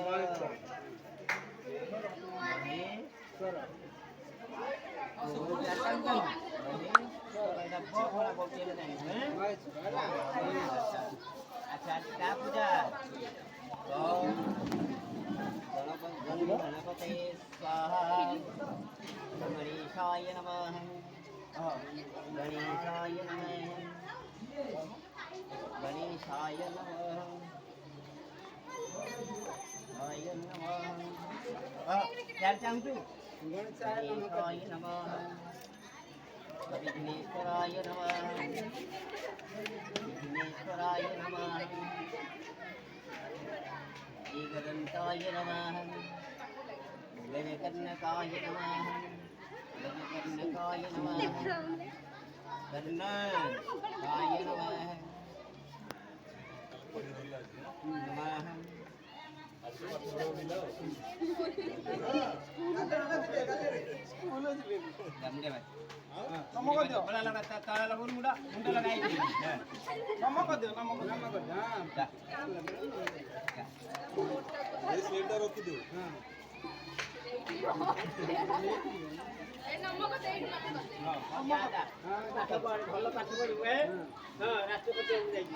अच्छा क्या पूजा गणपते स्वाहा गणेशाय नमः गणेशाय नमः गणेशाय नमः गणेशाय नमः यार चांगू गणेशाय नमः विघ्नेश्वराय नमः विघ्नेश्वराय नमः एकदन्ताय नमः गणकर्णकाय नमः गणकर्णकाय नमः कर्णकाय नमः नमः जमदे भाई नमो कर दो बड़ा लगा ताला लगन मुंडा मुंडा लगाई नमो कर दो नमो कर दो हां ये स्वेटर रोक दो हां ए नमो कर दे नमो कर दे हां पाठ पढ़ भलो पाठ पढ़िबे हां राष्ट्रपति हो जाई